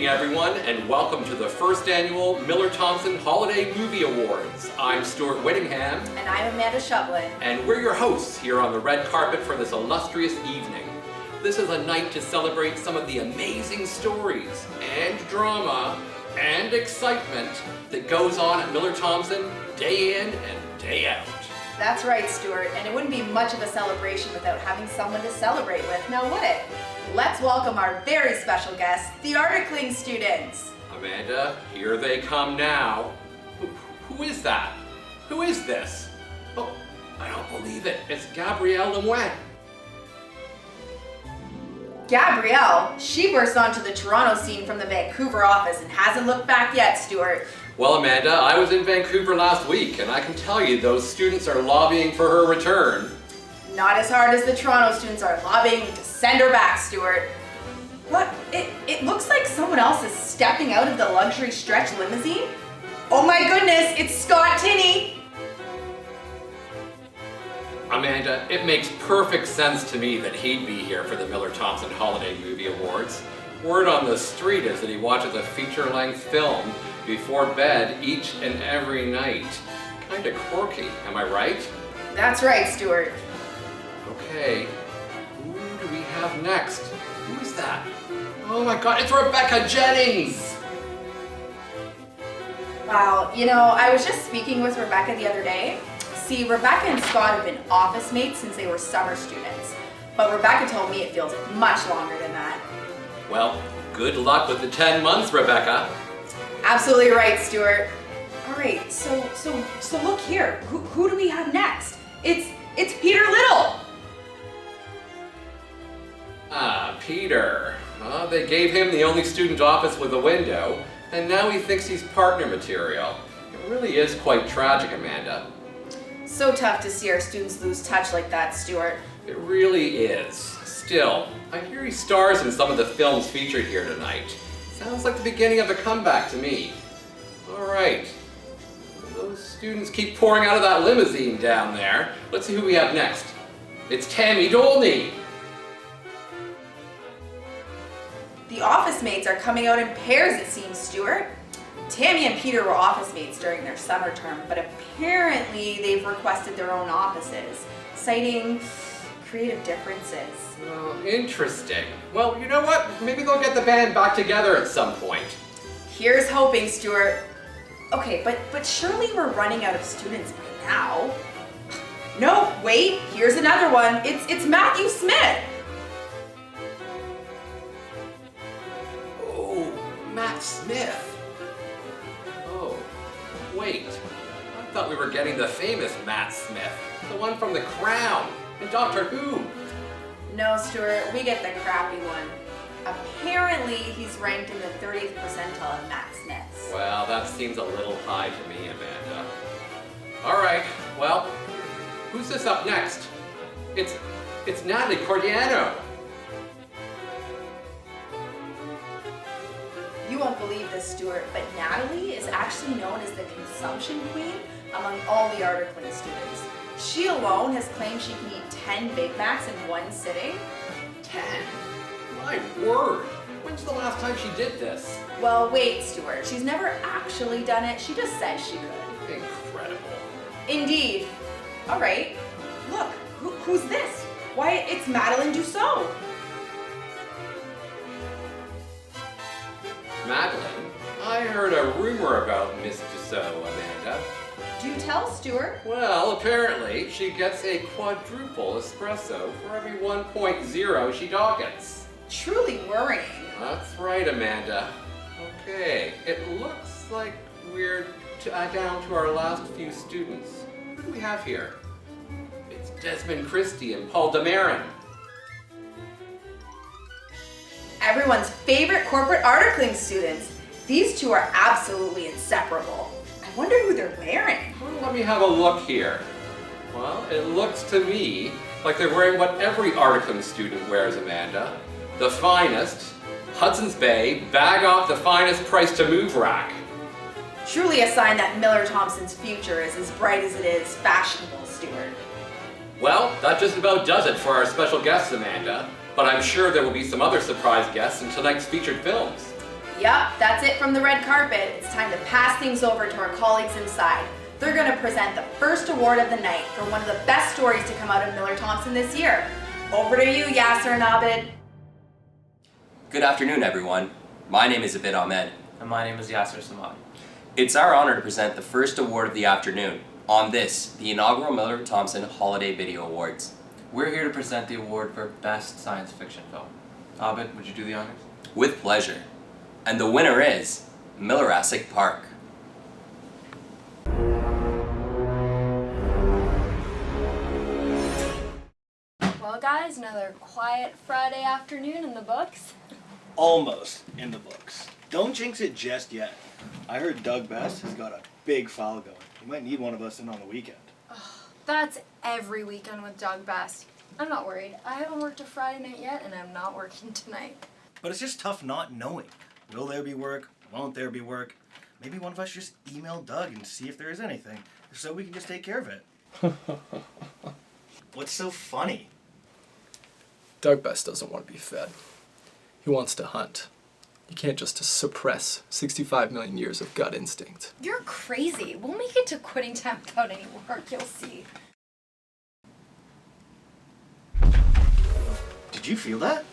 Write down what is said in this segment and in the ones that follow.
evening, everyone, and welcome to the first annual Miller-Thomson Holiday Movie Awards. I'm Stuart Whittingham. And I'm Amanda Shovlin. And we're your hosts here on the red carpet for this illustrious evening. This is a night to celebrate some of the amazing stories and drama and excitement that goes on at Miller-Thomson day in and day out. That's right, Stuart, and it wouldn't be much of a celebration without having someone to celebrate with, now would it? Let's welcome our very special guests, the Articling students. Amanda, here they come now. Who is that? Who is this? Oh, I don't believe it. It's Gabrielle Lemoine. Gabrielle, she burst onto the Toronto scene from the Vancouver office and hasn't looked back yet, Stuart. Well, Amanda, I was in Vancouver last week, and I can tell you those students are lobbying for her return. Not as hard as the Toronto students are lobbying to send her back, Stuart. What? It looks like someone else is stepping out of the luxury stretch limousine. Oh my goodness, it's Scott Tinney! Amanda, it makes perfect sense to me that he'd be here for the Miller-Thomson Holiday Movie Awards. Word on the street is that he watches a feature-length film before bed each and every night. Kinda quirky, am I right? That's right, Stuart. Okay, who do we have next? Who is that? Oh my god, it's Rebecca Jennings! Wow, you know, I was just speaking with Rebecca the other day. See, Rebecca and Scott have been office mates since they were summer students. But Rebecca told me it feels much longer than that. Well, good luck with the 10 months, Rebecca. Absolutely right, Stuart. All right, so look here. Who do we have next? It's Peter Little. Ah, Peter. They gave him the only student office with a window, and now he thinks he's partner material. It really is quite tragic, Amanda. So tough to see our students lose touch like that, Stuart. It really is. Still, I hear he stars in some of the films featured here tonight. Sounds like the beginning of a comeback to me. All right. Those students keep pouring out of that limousine down there. Let's see who we have next. It's Tammy Dolney. The office mates are coming out in pairs, it seems, Stuart. Tammy and Peter were office mates during their summer term, but apparently they've requested their own offices, citing creative differences. Oh, interesting. Well, you know what? Maybe they'll get the band back together at some point. Here's hoping, Stuart. Okay, but surely we're running out of students by now. No, wait, here's another one. It's Matthew Smith. Oh, Matt Smith. Oh, wait. I thought we were getting the famous Matt Smith, the one from The Crown and Doctor Who. No, Stuart, we get the crappy one. Apparently, he's ranked in the 30th percentile of Matt Smiths. Well, that seems a little high to me, Amanda. All right, well, who's this up next? It's Natalie Cordiano. You won't believe this, Stuart, but Natalie is actually known as the consumption queen among all the Articling students. She alone has claimed she can eat 10 Big Macs in one sitting. 10? My word! When's the last time she did this? Well, wait, Stuart. She's never actually done it. She just says she could. Incredible. Indeed. All right. Look, who's this? Why, it's Madeline Dussault. Madeline, I heard a rumor about Miss Dussault, Amanda. Do tell, Stuart. Well, apparently, she gets a quadruple espresso for every 1.0 she doggets. Truly worrying. That's right, Amanda. Okay, it looks like we're down to our last few students. Who do we have here? It's Desmond Christie and Paul Dameron. Everyone's favorite corporate Articling students. These two are absolutely inseparable. I wonder who they're wearing. Well, let me have a look here. Well, it looks to me like they're wearing what every Articling student wears, Amanda. The finest, Hudson's Bay, bag off the finest price to move rack. Truly a sign that Miller-Thomson's future is as bright as it is fashionable, Stuart. Well, that just about does it for our special guests, Amanda. But I'm sure there will be some other surprise guests in tonight's featured films. Yup, that's it from the red carpet. It's time to pass things over to our colleagues inside. They're going to present the first award of the night for one of the best stories to come out of Miller-Thomson this year. Over to you, Yasser and Abid. Good afternoon, everyone. My name is Abid Ahmed. And my name is Yasser Samad. It's our honor to present the first award of the afternoon on this, the inaugural Miller-Thomson Holiday Video Awards. We're here to present the award for Best Science Fiction Film. Abid, would you do the honors? With pleasure. And the winner is Jurassic Park. Well guys, another quiet Friday afternoon in the books. Almost in the books. Don't jinx it just yet. I heard Doug Best has got a big file going. He might need one of us in on the weekend. That's every weekend with Doug Best. I'm not worried. I haven't worked a Friday night yet and I'm not working tonight. But it's just tough not knowing. Will there be work? Won't there be work? Maybe one of us just email Doug and see if there is anything, so we can just take care of it. What's so funny? Doug Best doesn't want to be fed. He wants to hunt. You can't just suppress 65 million years of gut instinct. You're crazy. We'll make it to quitting time without any work, you'll see. Did you feel that?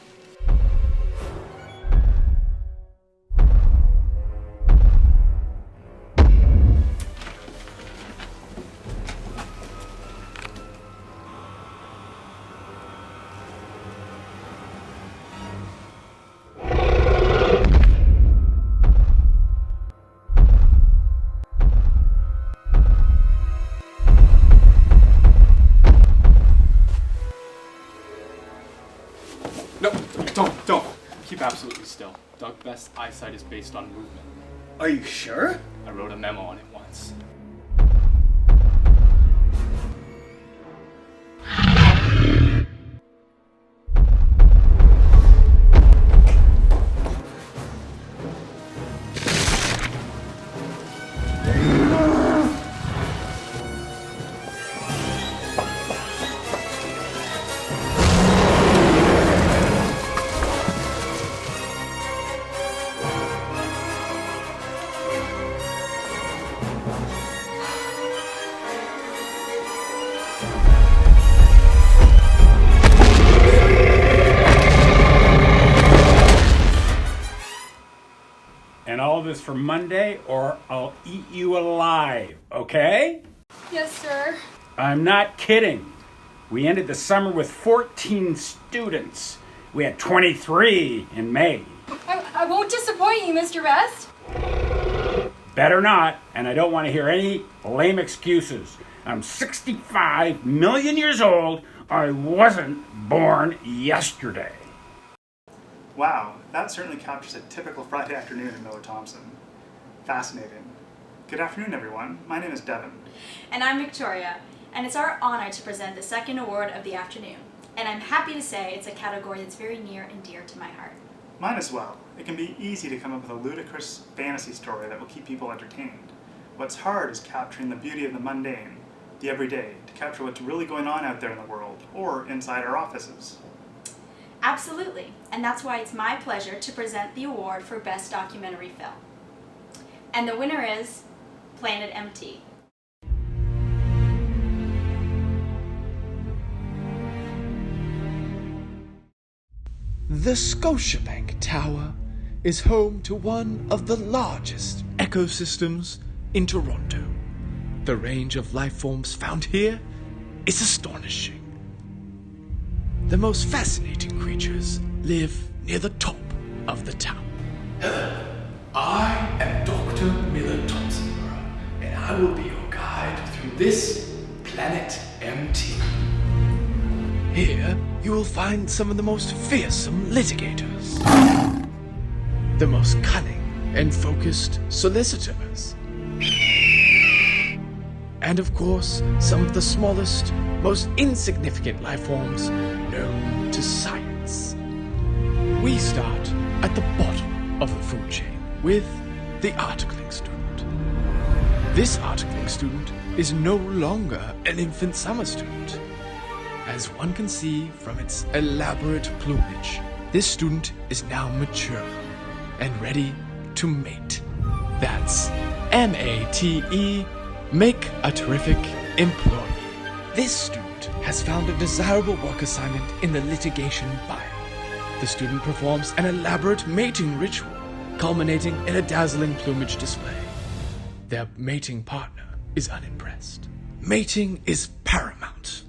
No, don't. Keep absolutely still. Doug Best's eyesight is based on movement. Are you sure? I wrote a memo on it once. And all this for Monday, or I'll eat you alive, okay? Yes, sir. I'm not kidding. We ended the summer with 14 students. We had 23 in May. I won't disappoint you, Mr. Best. Better not, and I don't want to hear any lame excuses. I'm 65 million years old. I wasn't born yesterday. Wow, that certainly captures a typical Friday afternoon in Miller-Thomson. Fascinating. Good afternoon, everyone. My name is Devin. And I'm Victoria, and it's our honor to present the second award of the afternoon. And I'm happy to say it's a category that's very near and dear to my heart. Mine as well. It can be easy to come up with a ludicrous fantasy story that will keep people entertained. What's hard is capturing the beauty of the mundane, the everyday, to capture what's really going on out there in the world, or inside our offices. Absolutely, and that's why it's my pleasure to present the award for Best Documentary Film. And the winner is Planet MT. The Scotiabank Tower is home to one of the largest ecosystems in Toronto. The range of life forms found here is astonishing. The most fascinating creatures live near the top of the tower. Hello, I am Dr. Miller-Thomson, and I will be your guide through this Planet MT. Here, you will find some of the most fearsome litigators, the most cunning and focused solicitors, and of course, some of the smallest, most insignificant life forms known to science. We start at the bottom of the food chain with the articling student. This articling student is no longer an infant summer student. As one can see from its elaborate plumage, this student is now mature and ready to mate. That's M-A-T-E, make a terrific employee. This student has found a desirable work assignment in the litigation bio. The student performs an elaborate mating ritual, culminating in a dazzling plumage display. Their mating partner is unimpressed. Mating is paramount.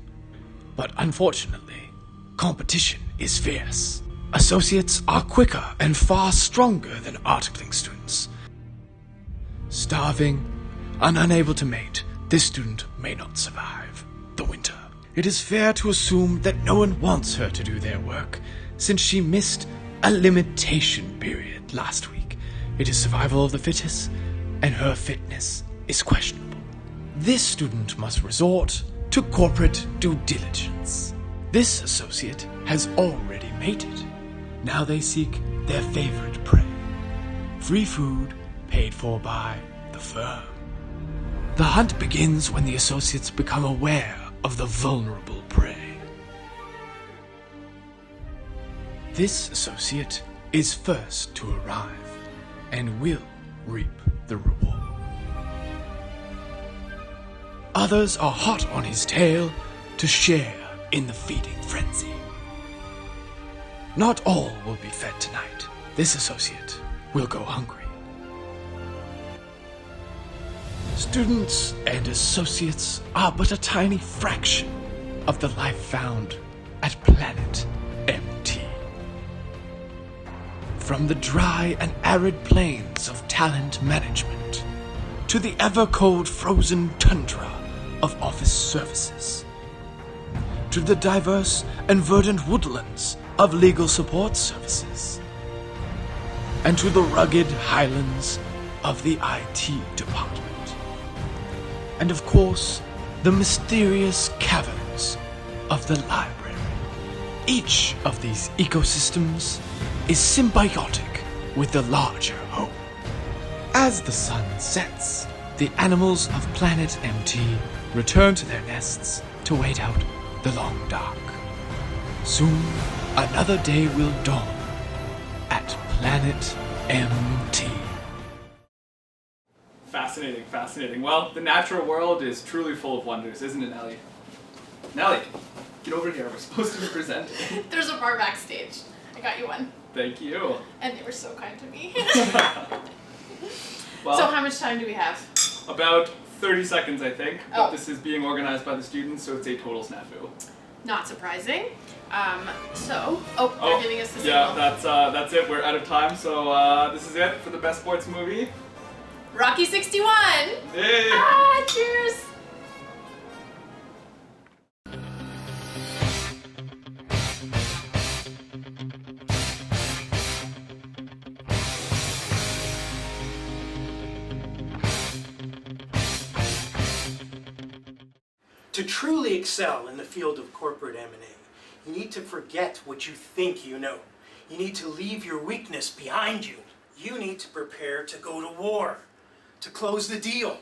But unfortunately, competition is fierce. Associates are quicker and far stronger than articling students. Starving and unable to mate, this student may not survive the winter. It is fair to assume that no one wants her to do their work, since she missed a limitation period last week. It is survival of the fittest, and her fitness is questionable. This student must resort to corporate due diligence. This associate has already mated. Now they seek their favorite prey. Free food paid for by the firm. The hunt begins when the associates become aware of the vulnerable prey. This associate is first to arrive and will reap the reward. Others are hot on his tail to share in the feeding frenzy. Not all will be fed tonight. This associate will go hungry. Students and associates are but a tiny fraction of the life found at Planet MT. From the dry and arid plains of talent management to the ever-cold frozen tundra of office services, to the diverse and verdant woodlands of legal support services, and to the rugged highlands of the IT department. And of course, the mysterious caverns of the library. Each of these ecosystems is symbiotic with the larger whole. As the sun sets, the animals of Planet MT return to their nests to wait out the long dark. Soon, another day will dawn at Planet MT. Fascinating, fascinating. Well, the natural world is truly full of wonders, isn't it, Nellie? Nellie, get over here. We're supposed to be presenting. There's a bar backstage. I got you one. Thank you. And they were so kind to me. Well, so how much time do we have? About 30 seconds, I think. Oh. But this is being organized by the students, so it's a total snafu. Not surprising. They're giving us the signal. Yeah, that's it. We're out of time, so this is it for the best sports movie. Rocky 61! Hey! Ah, cheers! To truly excel in the field of corporate M&A, you need to forget what you think you know. You need to leave your weakness behind you. You need to prepare to go to war, to close the deal.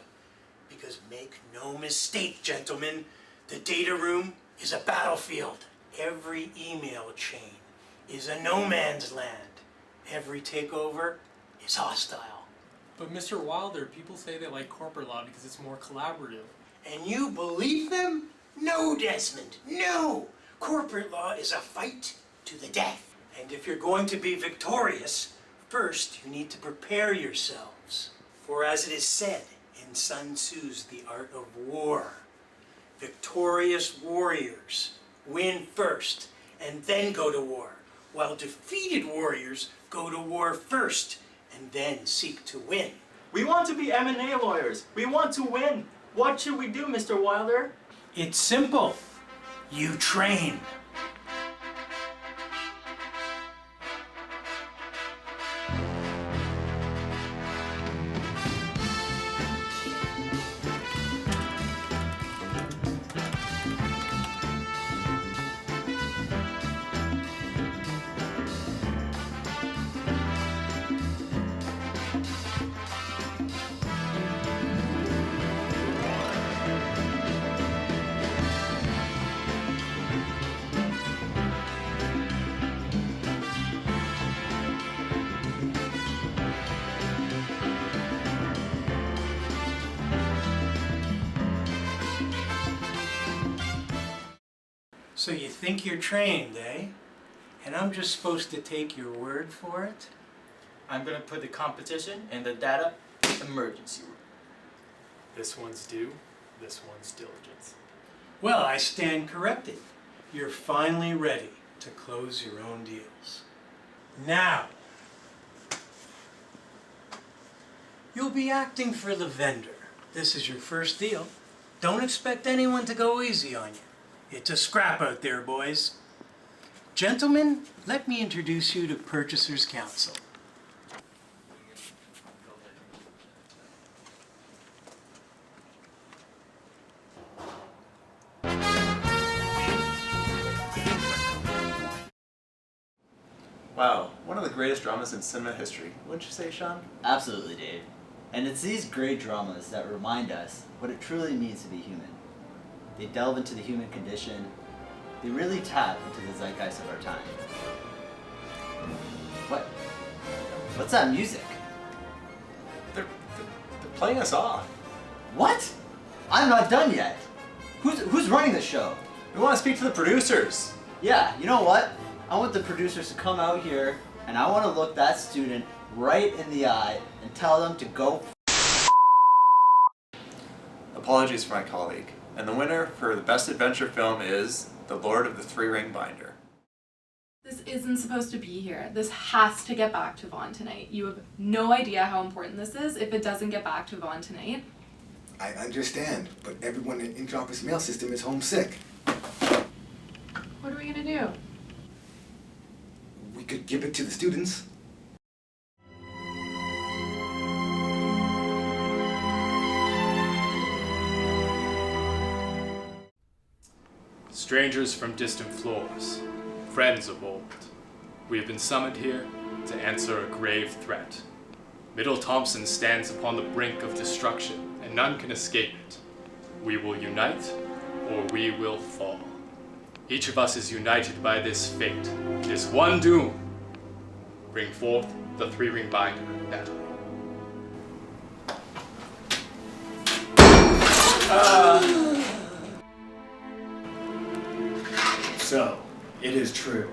Because make no mistake, gentlemen, the data room is a battlefield. Every email chain is a no man's land. Every takeover is hostile. But Mr. Wilder, people say they like corporate law because it's more collaborative. And you believe them? No, Desmond, no! Corporate law is a fight to the death. And if you're going to be victorious, first you need to prepare yourselves. For as it is said in Sun Tzu's The Art of War, victorious warriors win first and then go to war, while defeated warriors go to war first and then seek to win. We want to be M&A lawyers. We want to win. What should we do, Mr. Wilder? It's simple. You train. So you think you're trained, eh? And I'm just supposed to take your word for it? I'm gonna put the competition in the data emergency room. This one's due, this one's diligence. Well, I stand corrected. You're finally ready to close your own deals. Now, you'll be acting for the vendor. This is your first deal. Don't expect anyone to go easy on you. It's a scrap out there, boys. Gentlemen, let me introduce you to Purchasers Council. Wow, one of the greatest dramas in cinema history. Wouldn't you say, Sean? Absolutely, Dave. And it's these great dramas that remind us what it truly means to be human. They delve into the human condition. They really tap into the zeitgeist of our time. What? What's that music? They're playing us off. What? I'm not done yet. Who's running the show? We want to speak to the producers. Yeah, you know what? I want the producers to come out here and I want to look that student right in the eye and tell them to go Apologies for my colleague. And the winner for the Best Adventure Film is The Lord of the Three-Ring Binder. This isn't supposed to be here. This has to get back to Vaughn tonight. You have no idea how important this is if it doesn't get back to Vaughn tonight. I understand, but everyone in Intraopus mail system is homesick. What are we gonna do? We could give it to the students. Strangers from distant floors, friends of old, we have been summoned here to answer a grave threat. Middle Thompson stands upon the brink of destruction, and none can escape it. We will unite, or we will fall. Each of us is united by this fate, this one doom. Bring forth the three-ring binder, Natalie. So, it is true.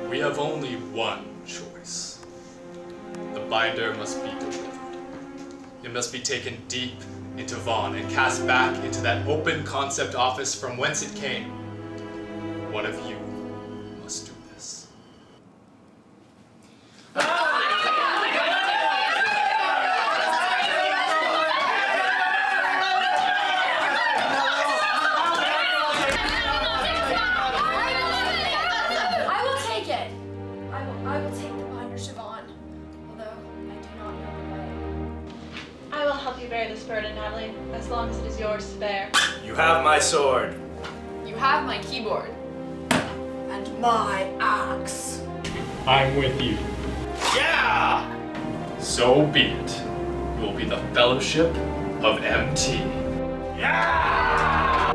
We have only one choice. The binder must be delivered. It must be taken deep into Vaughn and cast back into that open concept office from whence it came. One of you must do this. I will take it. I will take the binder, Siobhan. Although I do not know the way. I will help you bear this burden, Natalie, as long as it is yours to bear. You have my sword. You have my keyboard. And my axe. I'm with you. Yeah! So be it. You will be the Fellowship of MT. Yeah!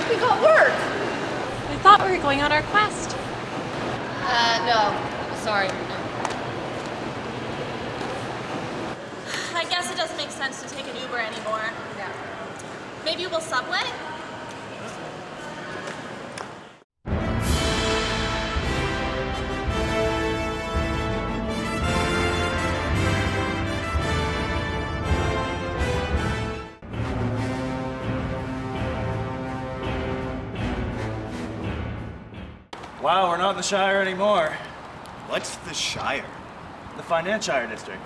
We got work! I thought we were going on our quest. No. Sorry, no. I guess it doesn't make sense to take an Uber anymore. Yeah. Maybe we'll subway? Wow, we're not in the Shire anymore. What's the Shire? The Financial District.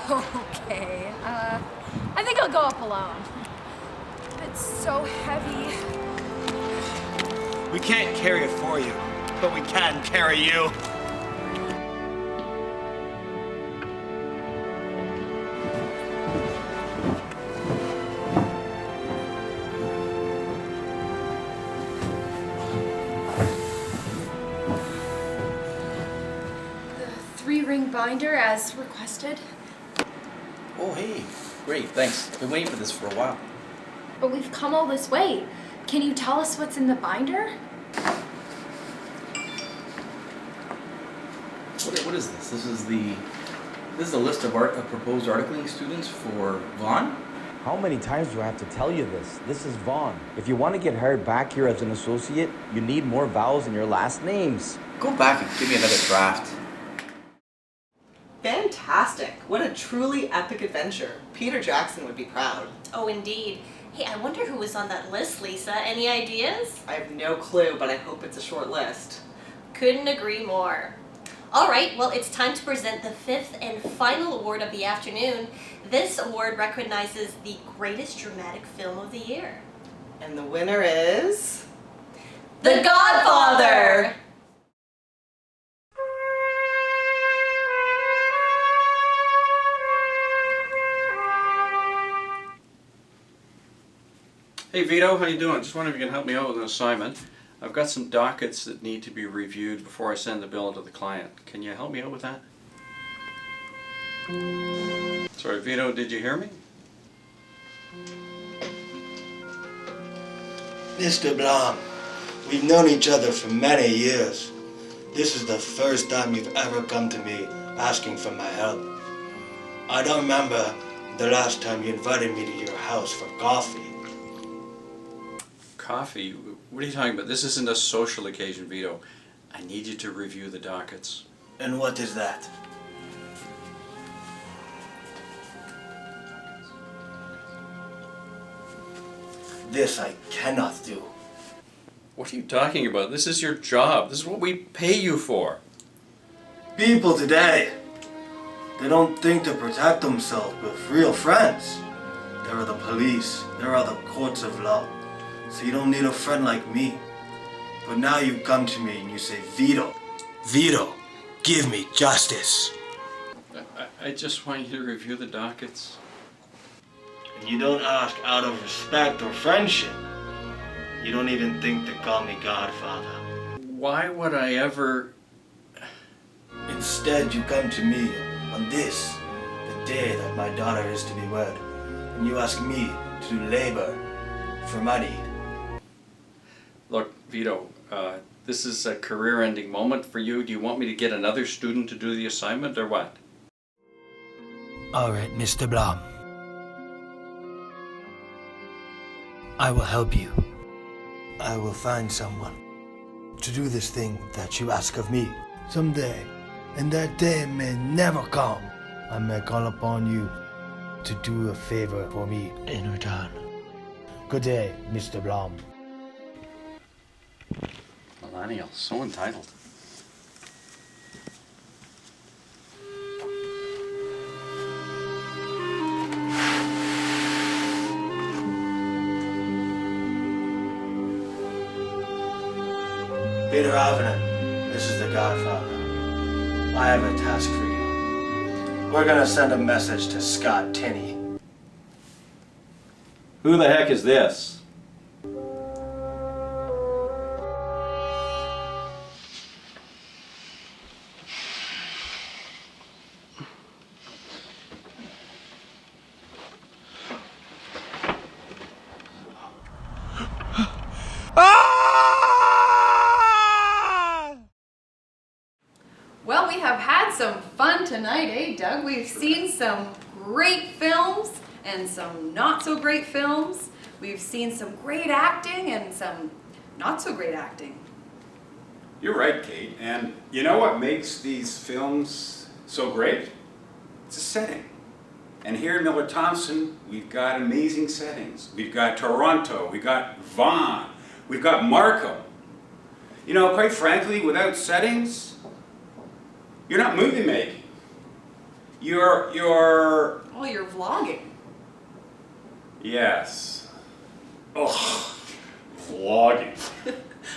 Okay. I think I'll go up alone. It's so heavy. We can't carry it for you, but we can carry you. 3-ring binder as requested. Oh, hey. Great, thanks. Been waiting for this for a while. But we've come all this way. Can you tell us what's in the binder? What is this? This is a list of proposed articling students for Vaughn? How many times do I have to tell you this? This is Vaughn. If you want to get hired back here as an associate, you need more vowels in your last names. Go back and give me another draft. Fantastic! What a truly epic adventure. Peter Jackson would be proud. Oh, indeed. Hey, I wonder who was on that list, Lisa. Any ideas? I have no clue, but I hope it's a short list. Couldn't agree more. All right, well, it's time to present the 5th and final award of the afternoon. This award recognizes the greatest dramatic film of the year. And the winner is... The Godfather! Hey Vito, how you doing? Just wondering if you can help me out with an assignment. I've got some dockets that need to be reviewed before I send the bill to the client. Can you help me out with that? Sorry, Vito, did you hear me? Mr. Blom, we've known each other for many years. This is the first time you've ever come to me asking for my help. I don't remember the last time you invited me to your house for coffee. Coffee? What are you talking about? This isn't a social occasion, Vito. I need you to review the dockets. And what is that? This I cannot do. What are you talking about? This is your job. This is what we pay you for. People today, they don't think to protect themselves with real friends. There are the police, there are the courts of law. So you don't need a friend like me. But now you come to me and you say, Vito, Vito, give me justice. I just want you to review the dockets. And you don't ask out of respect or friendship. You don't even think to call me Godfather. Why would I ever... Instead, you come to me on this, the day that my daughter is to be wed, and you ask me to do labor for money. Look, Vito, this is a career-ending moment for you. Do you want me to get another student to do the assignment, or what? All right, Mr. Blom. I will help you. I will find someone to do this thing that you ask of me. Someday, and that day may never come, I may call upon you to do a favor for me in return. Good day, Mr. Blom. Millennial, so entitled. Peter Avenant, this is the Godfather. I have a task for you. We're gonna send a message to Scott Tinney. Who the heck is this? Well, we have had some fun tonight, eh, Doug? We've seen some great films and some not so great films. We've seen some great acting and some not so great acting. You're right, Kate. And you know what makes these films so great? It's a setting. And here in Miller Thompson, we've got amazing settings. We've got Toronto, we've got Vaughan, we've got Markham. You know, quite frankly, without settings, you're not movie making. You're Oh, you're vlogging. Yes. Oh, vlogging.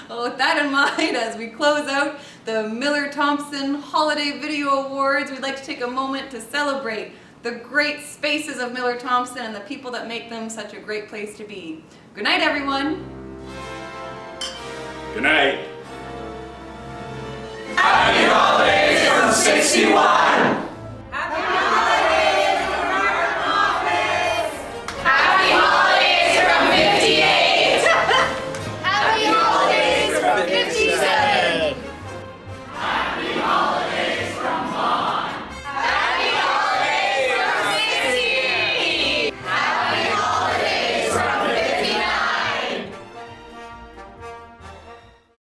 Well, with that in mind, as we close out the Miller Thompson Holiday Video Awards, we'd like to take a moment to celebrate the great spaces of Miller Thompson and the people that make them such a great place to be. Good night, everyone. Good night. Happy